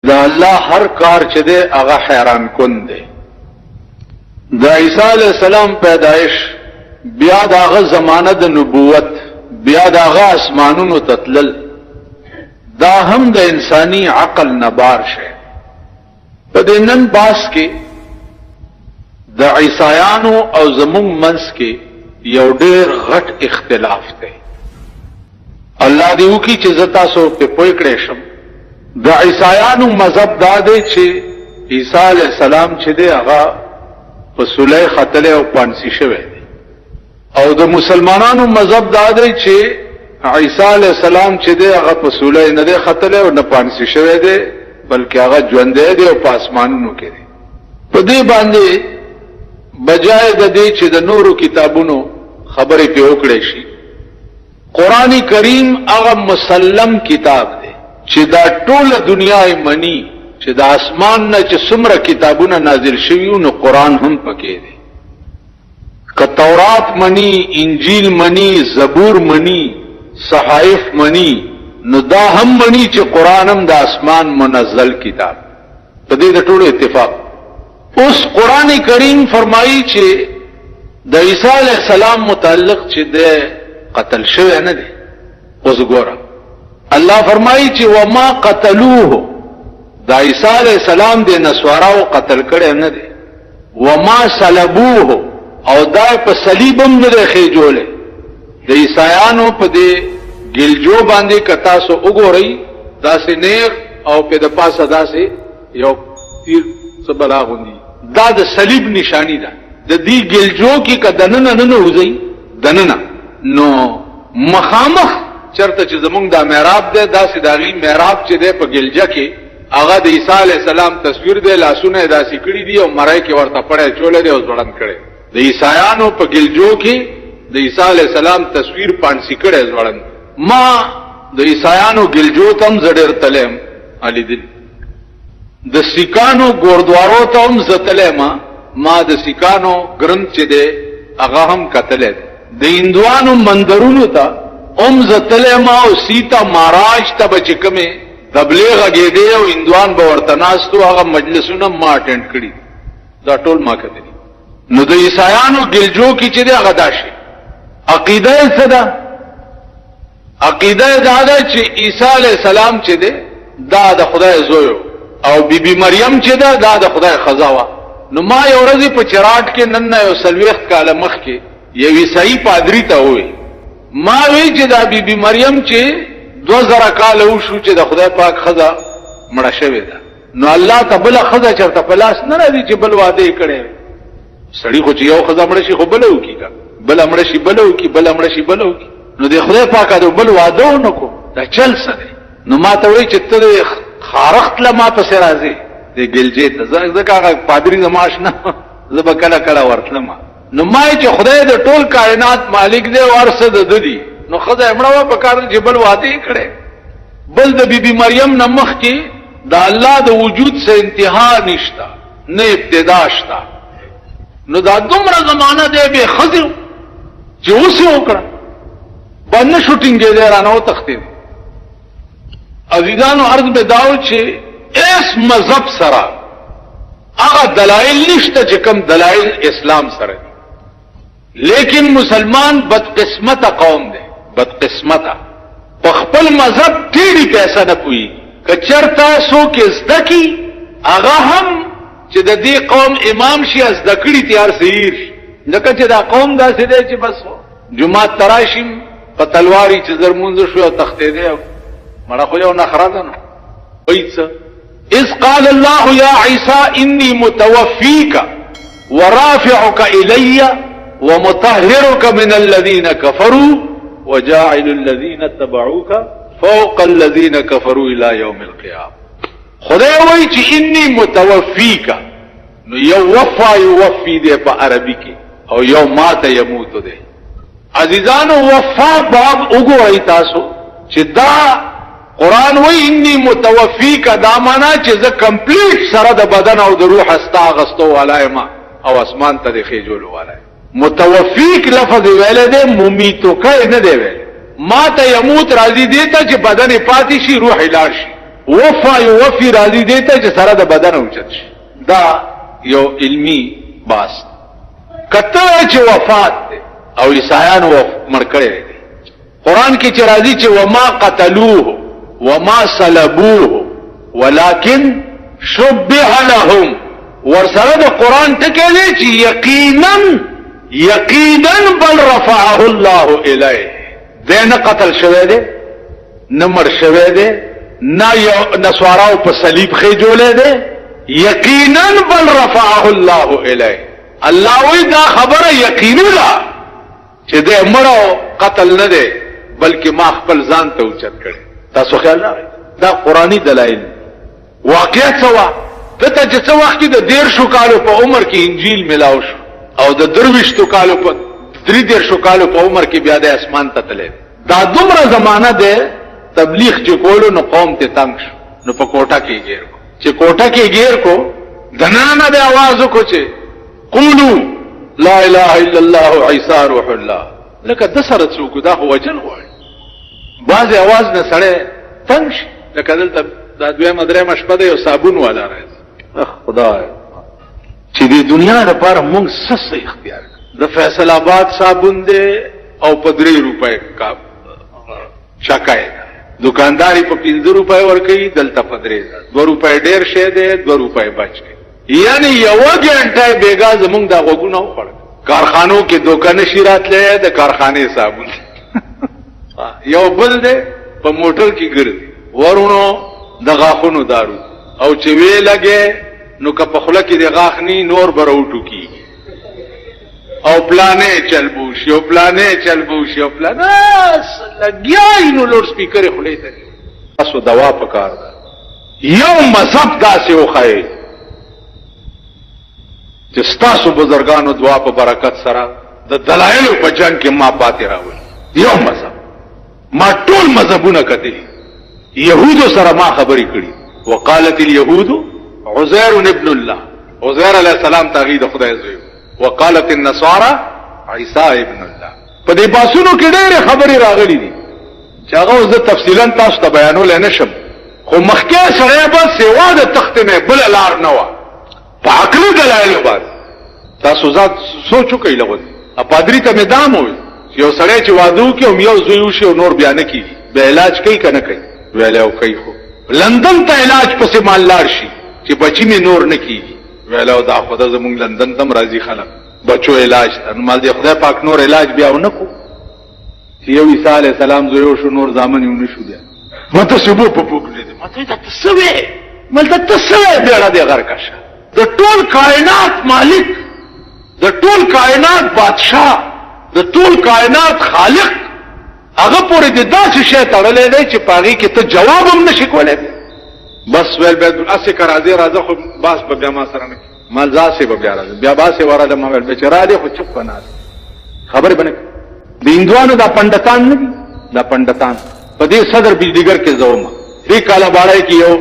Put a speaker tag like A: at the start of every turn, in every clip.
A: دا الله هر کار چې دی هغه حیران کن دی. د عیسی علیہ السلام پیدائش، بیا داغه زمانه د نبوت، بیا داغه اسمانونو تتلل، دا هم د انسانی عقل نبار شي. په دې نن باس کې د عیسایانو او زمون منس کې یو ډېر غټ اختلاف دی. الله دې وکړي چې زه تاسو په پوه کړی شم. د عیسایانو مذهب دا دی چې عیسی علیہ السلام چې دی هغه په سولی ختلی او پانسی شوی دی، او د مسلمانانو مذهب دا دی چې عیسی علیہ السلام چې دی هغه په سولی نه دی ختلی او نه پانسی شوی دی، بلکې هغه ژوندی دی او په اسمانونو کې دی. په دې باندې بجای د دې چې د نورو کتابونو خبرې پې وکړی شي، قرآن کریم هغه مسلم کتاب دی چې دا ټوله دنیا یې مني چې د اسمان نه چې څومره کتابونه نازل شوي نو قرآن هم پکې دی. که تورات مني، انجیل مني، زبور مني، صحائف مني، نو دا هم مني چې قرآن هم د اسمان منزل کتاب. په دې د ټولو اتفاق. اوس قرآن کریم فرمایي چې د عیسی علیہ السلام متعلق چې دی قتل شوی نه دی. اوس ګوره الله فرمایي چې وما قتلوه، د عیسی علیہ السلام د نسواراو قتل کړي نه دی. وما صلبوه، او دا په صلیب هم نه دی خېجولی. د عیسایانو په دې ګلجو باندې که تاسو وګورئ داسې نیغ او په د پاسه داسې یو تیر څه بلا غوندي، دا د صلیب نشانی ده. د دې ګلجو کې که دننه نه نوځئ دننه، نو مخامخ چرته چې زمونږ دا محراب دی داسې د هغې محراب چې دی په ګلجه کې هغه د عیسی علیہ السلام تصویر دی، لاسونه یې داسې کړي دي او مری کې ورته پړی چولی دی او ځوړند کړی. د عیسایانو په ګلجو کې د عیسی علیہ السلام تصویر پانسی کړی ځوړند. ما د عیسایانو ګلجو ته هم زه ډېر تلی یم الیدل، د سیکانو ګوردوارو ته هم زه تلی ما د سیکانو ګرند چې دی هغه هم کتلی دی. د هندوانو مندرونو ته هم زه تلی او سیتا ماراج ته به چې کومې دبلې غږېدې او هندوان به ورته ناستو، هغه مجلسونه ما اټینډ کړي، دا ټول ما کتلي. نو د عیسایانو ګلجو کې چې دی هغه دا شي. عقیده یې څه ده؟ عقیده یې دا ده چې عیسی علیہ السلام چې دی دا د خدای زوی او بیبي مریم چې ده دا د خدای ښځه وه. نو ما یو ورځې په چراټ کې نن نه یو 40 کاله مخکې یو عیسائی پادري ته ووی، ما وی چې دا بیبي مریم چې 2000 کاله وشو چې د خدای پاک ښځه مړه شوې ده، نو الله ته بله ښځه چېرته په لاس نه راځي چې بل واده یې کړی وي. سړي خو چې یو ښځه مړه شي خو بله وکړي، که بله مړه شي بله وکړي، بله مړه شي بله وکړي. نو د خدای پاک د بل واده ونه کړو، دا چل څه دی؟ نو ما ته وایي چې ته د خارښت له ما پسې راځې د ګلجې ته. ځکه هغه پادري زما اشنا زه به کله کله ورتلم. نو ما یې چې خدای د ټول کائنات مالک دی او هر څه د ده دي، نو ښځه یې مړه وه په کار چې بل واده یې کړی. بل د بیبي مریم نه مخکې د الله د وجود څه انتها نشته، نه ابتدا شته. نو دا دومره زمانه دی بې ښځې چې اوس یې وکړه به نه شو ټینګېدی، رانه وتښتېد. عزیزانو عرض به دا و چې اس مذهب سره هغه دلایل نشته چې کوم دلایل اسلام سره دي. لیکن مسلمان بدقسمته قوم دی، بدقسمته په خپل مذهب ټیړي پیسه نه پوهېږي. که چېرته څوک یې زده کړي هغه هم چې د دې قوم امام شي زده کړي تیار سهیر شي. ځکه چې دا قوم داسې دی چې بس جومات ته راشي په تلواري چې زر مونځ شو او تښتېدی، مړه خو یو نخره ده. نو وایي څه؟ اذ قال الله یا عیسی انی متوفیک ورافعک الی ومطهرک من الذین کفروا وجاعل الذین اتبعوک فوق الذین کفروا الى یوم القیامه. خدای وایي چې انی متوفیک، نو یو وفا یوفی دی په عربی کې او یو مات یموت دی. عزیزانو وفا باب وګورئ تاسو چې دا قرآن وی انی متوفیک، دا مانا چې زه کمپلیټ سره د بدن او د روح استا اغستو والا ما او اسمان ته د خېجولو والا. متوفیک لفظ ویل دی، ممیتو که نه دی ویل. ما ته یموت راضی دیتا چې بدن پاتې شي روح لاړ شي. وفا یو وفی راضی دیتا چې سره د بدن اوچت شي. دا یو علمی باس. کته چې وفات دی او عیسایانو مړ کړی دی، قرآن کې چې راځي چې وما قتلوه وما صلبوه ولكن شبه لهم، ورسره د قرآن ټکی دی چې یقینا بل رفعه الله الیه. دی نه قتل شوی دی، نه مړ شوی دی، نه یو نسواراو په صلیب خېجولی دی، یقینا بل رفعه الله الیه. الله وی دا خبره یقیني ده چې دی مړو قتل نه دی بلکې ما خپل ځان ته اوچت کړی. تاسو خیال راغی دا قرآنی دلایل. واقعیت سوا دته چې څه وخت د 13 کالو په عمر کې انجیل ملاو شو او د 23 کالو په 33 کالو په عمر کې بیا د اسمان ته تللی. دا دومره زمانہ ده تبلیغ چې کولو نو قوم ته تنگ شو، نو په کوټه کې گیر کو. چې کوټه کې گیر کو دنانه به आवाज وکړو چې قولوا لا اله الا الله عیسی روح الله. لکه د سره څوک دا هو وجل غواړي. بعض आवाज نه سره تنگ شي. لکه دلته دا دوی مدرې مشپده یو صابون والا راځي. خدای چې د دنیا لپاره موږ سس اختیار د فیصل آباد صابون دی او په 3 روپے کا شکای دکانداري په 15 روپے ورکړي، دلته په 2 روپے ډیر شه دی، 2 روپے بچي. یعنی یو غنټه بیګا زمونږ دا غوګونه وخړ. کارخانو کې دوکانه شیرات لې د کارخانه صابون یو بل دی په موټر کې ګرځي ورونو د غاخونو دارو او چې وی لګي نو که په خله کې د غاخنی نور بروټو کی او پلانې چلبوشي او پلانې چلبوشي او پلان لګیای نو لوډ سپیکر خلې ته. تاسو دوا پکار ده یو مذهب داسې وخایي چې ستاسو بزرګانو دعا په برکت سره د دلایل په جنگ کې ما پاتې راوړي. یو مذهب ما ټول مذهبونه کتلي، يهودو سره ما خبرې کړي. وقالت اليهود عزير ابن الله، عزير عليه السلام تغید خدای زوی. وقالت النصارى عيسى ابن الله. په دې باسونو کې ډېر خبرې راغلي دي چې هغه زه تفصیلا تاسو ته بیانول نه شم، خو مخکې سره به سیوا د تخت نه بل لار نه و په عقلي دلایل باندې. تاسو ځات سوچو کوي لغوي ا پادری ته میدان وي یو سړی چې وادو کې او یو زوی وشي او نور بیان کیږي به علاج کوي کنه کوي ویلو کوي. خو لندن ته علاج پسې مالدار شي چې بچی می نور نه کیږي ویلو دا خدای زمونږ لندن تم راضي خلک بچو علاج ان مال دې خدای پاک نور علاج بیا ونکو. یو عیسی علی السلام زوی شو نور ځامن یې ونشو بیا مته سبو په پوکړې دي مته دا تسوي ملته تسوي بیا دې غر کاشه. د ټول کائنات مالک، د ټول کائنات بادشاہ، د ټول کائنات خالق هغه پورې د داسې شی تړلې دی چې پاغي کې ته جواب هم نشي کولای. بس ویل به اسه کرازي راځه خو باس به بیا ما سره نه مال ځاسه به بیا راځه بیا باسه وراله ما ویل به چر دې خو چپ بنا خبر بنه. د هندوانو دا پندتان نه دي، دا پندتان په دې صدر بجلیګر کې زوما دې کاله باړای کې یو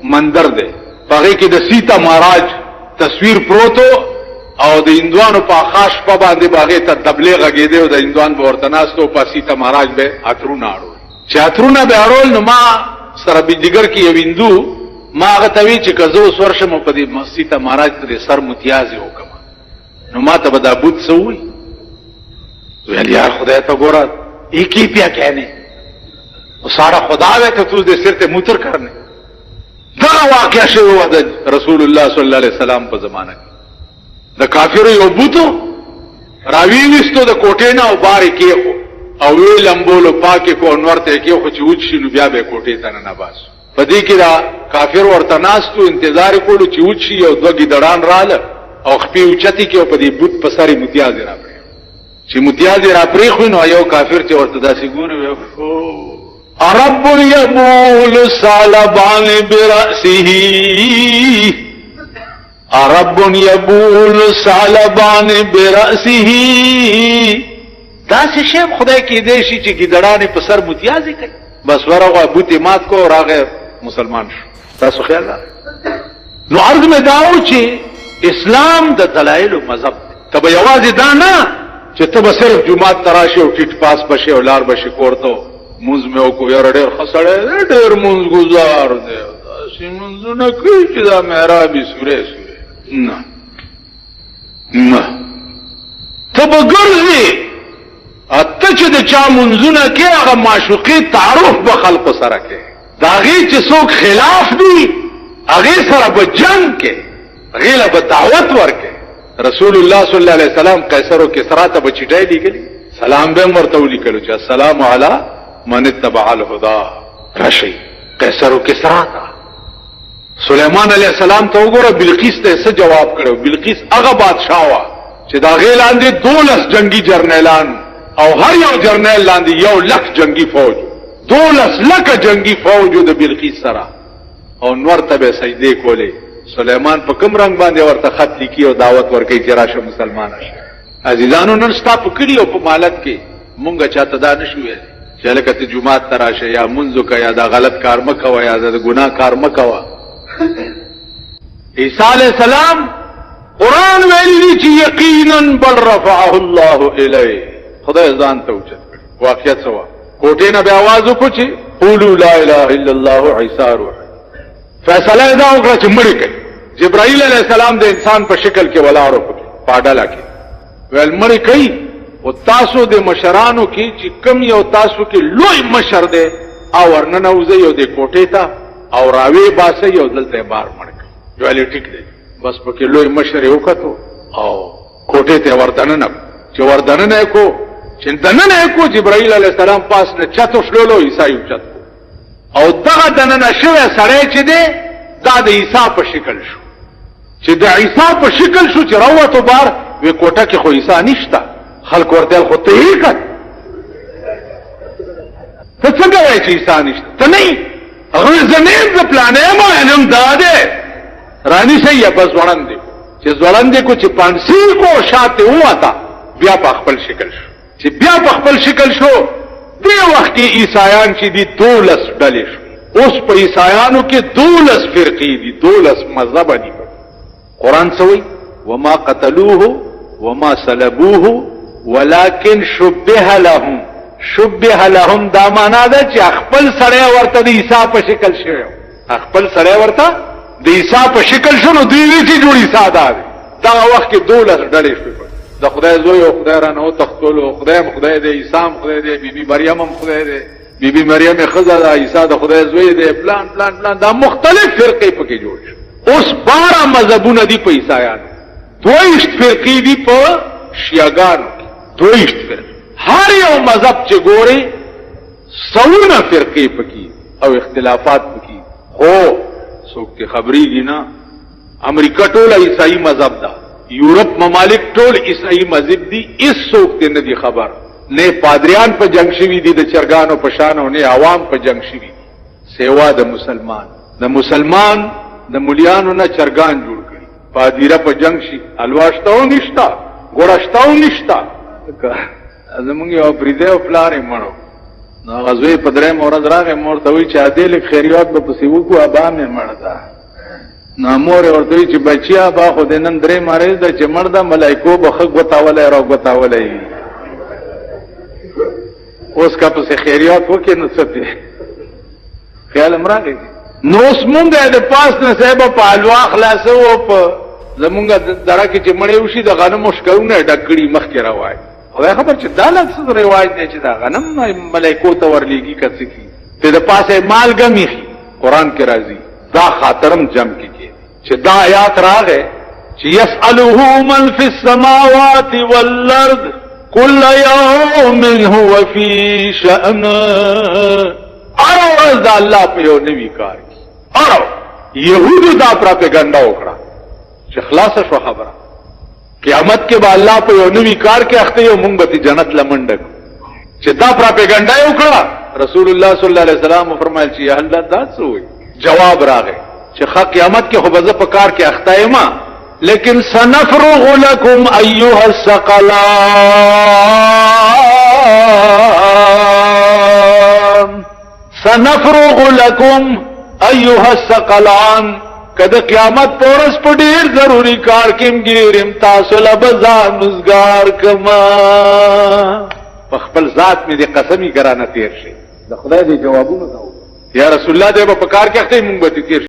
A: مندر دی پاغي کې د سیتا مہاراج تصویر پروتو او د هندوانو په خاص په باندې باغې ته تبلیغ غېده او د هندوان په ورتناستو په سیتا مہاراج به اترونه اړول چې اترونه به اړول. نو ما سره بجلیګر کې یو هندو ما هغه توی چې کزو سورشم په دې سیتا مہاراج ته سر متیازي وکم نو ما ته بدا بوت سوې ویل یار خدای ته ګورات ایک ہی پیا کہنے وہ سارا خدا ہے کہ تو دے سر تے موتر کرنے. دا واقعہ شروع ہوا رسول اللہ صلی اللہ علیہ وسلم په زمانہ کې د کافر یو بوتو راوی وستو د کوټې نه او بارې کې او وی لمبولو پاکه کو انور ته کې خو چې وچ شنو بیا به کوټې ته نه باس. په دې کې دا کافر ورته ناستو انتظار کولو چې وچ یو دوګي دړان رااله او خپې اوچتی کې په دې بوت په ساري متیاز را پرې چې متیاز را پرې خو نو یو کافر چې ورته داسې ګوري رب یبول صالبان برأسه رب یبول صالبان برأسه. داسې شی خدای کې دې شي چې ګډړانې په سر متیازي کوي بس ورغه بوتي مات کو راغه مسلمان شو. تاسو خیال نو عرض مې داو چې اسلام د دلایل او مذهب کبه یوازې دا نه چې ته صرف جمعه تراشي او ټیټ پاس بشي او لار بشي کوړته موږ مې او کو یار ډېر خسړې ډېر موږ گزار دی داسې منځونه کوي چې دا محراب یې سوری نه ته به ګرځې ته چې د چا منځونه کې هغه معشوقي تعارف به خلقو سره کې د هغې چې څوک خلاف دي هغې سره به جنګ کې هغې له به دعوت ورکې رسول الله صلی الله علیه وسلم قیصر و کسرا ته به چټۍ لیکلي سلام به هم ورته ولیکلو چې السلام علی من اتبع الهدى راشئ قیصر و کسرا ته سلیمان علیہ السلام ته وګوره بلقیس ته څه جواب کړو بلقیس هغه بادشاہ وا چې دا غې لاندې 12 جنگي جرنیلان او هر یو جرنیل لاندې 1 لک جنگي فوج 12 لک جنگي فوج د بلقیس سره او نور ته به سجدي کولې سلیمان په کوم رنگ باندې ورته خط لیکي او دعوت ورکړي چې راشه مسلمان شي عزیزانو نن ستا په کلی او په مالت کې مونږه چاته دا نشو ویل چې لکه ته جمعات ته راشه یا منځو کا یا دا غلط کار مکوه یا دا ګناه کار مکوه عیسی علیہ السلام قرآن ویلی چې یقینا بل رفعه الله الیه خدای ځان ته اوچت کړي واقعیت سوا کوټې نه به आवाज وکړي چې قولوا لا اله الا الله عیسی روح فیصله دا وکړه چې مړ کړي جبرائیل علیہ السلام د انسان په شکل کې ولاړو پاډاله کې ویل مړ کړي او تاسو د مشرانو کې چې کم یو تاسو کې لوی مشر دی او ورننه وځي یو د کوټې ته او راوی باسه یو دلته بار مړ کړي ویل ټیک دی بس پکې لوی مشر یو کتو او کوټې ته وردننه چې وردننه کو چې دننه کو جبرائیل علیہ السلام پاس نه چتو شلولو عیسی چت او دغه دننه شوه سړی چې دی دا د عیسی په شکل شو چې د عیسی په شکل شو چې راوته بار وی کوټه کې خو عیسی نشته خلک ورته خو ته یې کړ ته څنګه وایې چې عیسی نشته ته نه هغه زمين د پلانې ما علم داده رانی شي یا بس وړاندې چې ځوړاندې کو چې پانسی کو شاته واتا بیا په خپل شکل شو چې بیا په خپل شکل شو دی وخت کې عیسایان چې دي 12 ډلې شو اوس په عیسایانو کې 12 فرقې دي 12 مذهب دي قرآن سوی وما قتلوه وما صلبوه ولكن شبه لهم شبه لهم دا معنا ده چې خپل سړی ورته د عیسی په شکل شوی خپل سړی ورته د عیسی په شکل شنو دوی وی چې جوړی ساده دا وخت کې 12 ډلې شوې د خدای زوی او خدای رانه او تختلو خدای دې عیسی خدای دې بیبي مریم هم خدای دې بیبي مریم خزر د عیسی د خدای زوی دې پلان دا مختلف فرقې پکې جوړ شو اوس 12 مذهبونه دي په عیسایانو 22 فرقې دي په شیعاګانو 22 فرقې هر یو مذهب چې ګوري سونه فرقې پکې او اختلافات پکې خو څوک ته خبرېږي نه امریکا ټول عیسائی مذهب ده یورپ ممالک ټول عیسائی مذهب دي هیڅ څوک ته نه دي خبر نه پادریان په جنگ شوي دي د چرګانو په شان او نه عوام په جنگ شوي دي سیوا د مسلمان د مليانو نه چرګان جوړ کړي پادیره په جنگ شي الواشتاو نشتا ګورشتاو نشتا زمونږ یو بریده او پلار مړو نو غزوی په درې مورز راغې مور ته وی چې عادل خیریات به پسې وکړو ابا مې مړ ده نو مور ورته وی چې بچیا با خو د نن درې مریض ده چې مړ ده ملایکو به خګ وتاولې را وتاولې اوس کا پسې خیریات وکړي نو څه خیال امراغې نو اوس مونږه د پاس نه صاحب په الوا خلاصو په زمونږ دره کې چې مړې وشي د غنمو شکونه ډکړي مخ کې راوای خدای خبر چې دا لږ روایت دی چې دا غنم ملائکو ته ورلیږي کڅ کی ته د پاسه مالګمی قرآن کې راځي دا خاطرم جمع کې چې دا آیات راغې چې يسأله من في السماوات والارض كل يوم هو في شأن ارو دا الله په یو نوی کار کې ارو يهودو دا پروپاګاندا وکړه چې خلاص شو خبره قیامت کې به الله په یو نوی کار کې اخته یو مونږ به جنت لمنډک چې دا پروپاګاندا یو کړه رسول الله صلی الله علیه وسلم فرمایل چې یا الله دا څه وي جواب راغی چې خا قیامت کې خو به په کار کې اخته یم لیکن سنفرغ لكم ايها الثقلان سنفرغ لكم ايها الثقلان کده قیامت پورس په ډیر ضروری کار کې ګیرم تاسو له بزان مزګار کما په خپل ذات مې د قسمی ګرانه تیر شي د خدای دې جوابونه دا یا رسول الله دې په کار کې اخته مونږ به تیر